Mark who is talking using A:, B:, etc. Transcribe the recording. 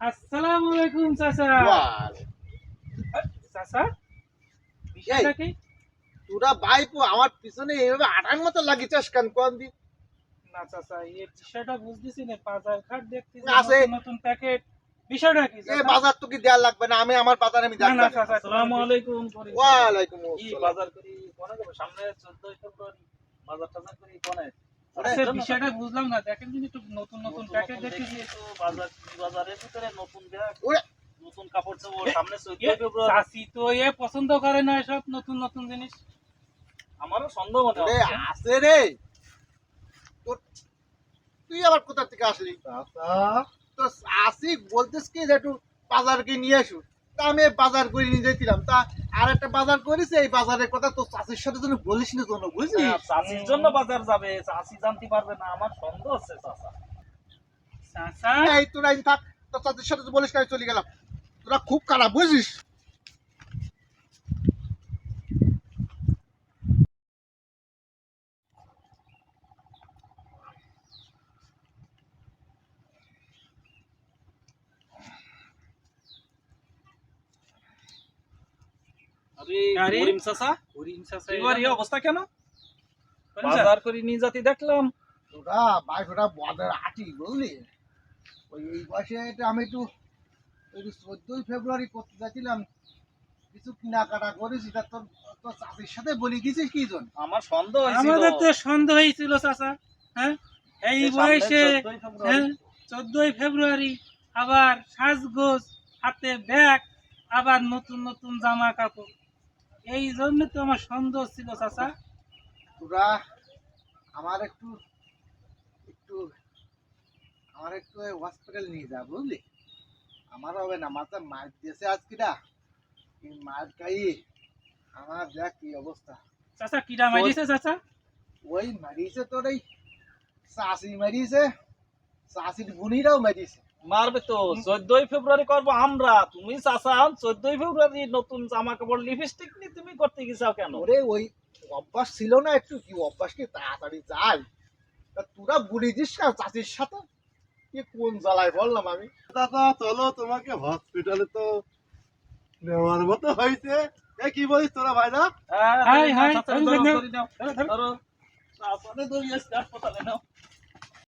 A: আসসালামু আলাইকুম চাচা। চাচা বিষয়টা কি?
B: তোরা বাইপো আমার পিছনে এইভাবে আটার মতো লাগিয়েছিস কেন কোন দি
A: না চাচা, এই বিষয়টা বুঝতেছি না। বাজার ঘাট দেখতেছি
B: আছে
A: নতুন নতুন প্যাকেট। বিষয়টা কি
B: এ
A: চাচা?
B: বাজার তো কি দেয়া লাগবে না, আমি আমার বাজার আমি
A: না না
B: দেখব।
A: চাচা,
C: আসসালামু আলাইকুম করিম চাচা।
B: ওয়ালাইকুম
C: কি
B: আসসালাম।
C: বাজার করি কোনে যাব সামনে 14 ফেব্রুয়ারি বাজার টাজার করি কোনে
A: আচ্ছা, বিষয়টা বুঝলাম না। দেখেন কিন্তু একটু নতুন নতুন প্যাকেট দেখতেছি।
C: দেখি তো বাজার কি বাজারের ভিতরে নতুন ব্যাগ
B: ওরে
C: নতুন কাপড় চোপড় সামনে 14 ফেব্রুয়ারি
A: চাচি তো পছন্দ করে না এসব নতুন নতুন জিনিস।
C: আমারও সন্দেহ মনে
B: ওরে
C: হচ্ছে
B: আছে রে তোর, তুই আবার কোথা থেকে আসলি? তো আসি বলতেস কি যে একটু বাজারকে নিয়ে আসু, তা আমি এই বাজার করে নিয়ে যাইছিলাম, তা আর একটা বাজার করেছে। এই বাজারের কথা তো চাষির সাথে যেন বলিস না তোর, বুঝলি?
C: চাষির জন্য বাজার যাবে চাষি জানতে পারবে না আমার সন্দেহ হচ্ছে চাচা
A: চাচা
B: এই তোরা থাক, তো চাষির সাথে তো বলিস না, আমি চলে গেলাম। তোরা খুব খারাপ বুঝিস।
C: আরে
A: আরে?
C: করিম চাচা
A: করিম চাচা
C: এবার এই অবস্থা কেন
A: করিম চাচা,
C: বাজার করে নিয়ে যেতে দেখলাম
B: তোরা বাইক ওটা বাজার আটি, বুঝলি? ওই এই বয়সে এটা আমি একটু ওই 14 ফেব্রুয়ারি করতে যাচ্ছিলাম, কিছু কেনাকাটা করেছি। তা তোর তোর চাষির সাথে বলি গেছিস কি জন?
C: আমার সন্দেহ হয়েছিল
A: আমাদের তো সন্দেহই ছিল চাচা। হ্যাঁ, এই
C: যে সামনে
A: বয়সে
C: 14 ফেব্রুয়ারি
A: হ্যাঁ 14 ফেব্রুয়ারি, আবার সাজগোজ, হাতে ব্যাগ, আবার নতুন নতুন জামা কাপড়। এই জন্য তো আমার সন্দেহ ছিল চাচা।
B: তোরা আমার একটু একটু আমার একটু হসপিটাল নিয়ে যা, বুঝলি? আমার হবে না, মাথা মার দিয়েছে আজকেটা, এই মার খাই আমার দেখ কি অবস্থা।
A: চাচা কিরা মারিছে চাচা?
B: ওই মারিয়েছে তোর এই চাষি মারিয়েছে, চাষির বুনিরাও মারিয়েছে।
C: মারবে তো 14 ফেব্রুয়ারি করবো আমরা তুমি চাচা 14 ফেব্রুয়ারি নতুন জামা কাপড় লিপস্টিক নিয়ে তুমি করতে গেছাও কেন
B: ওরে ওই অভ্যাস ছিল না একটু, কি অভ্যাস কি তাড়াতাড়ি যায়। তা তোরা বুড়ি দিস না চাষির সাথে, কি কোন জ্বালায় বললাম আমি।
D: দাদা চলো, তোমাকে হসপিটালে তো নেওয়ার মতো হয়েছে। এ কি বলিস তোরা ভাইরা?
C: হ্যাঁ,
A: হাই,
C: ধরে নাও,
A: হাই,
C: চাচা,
A: ধরো,
C: ধরো,
A: ধরো,
C: ধরে নাও, ধরো। চাচারে ধরিয়ে হাসপাতালে নাও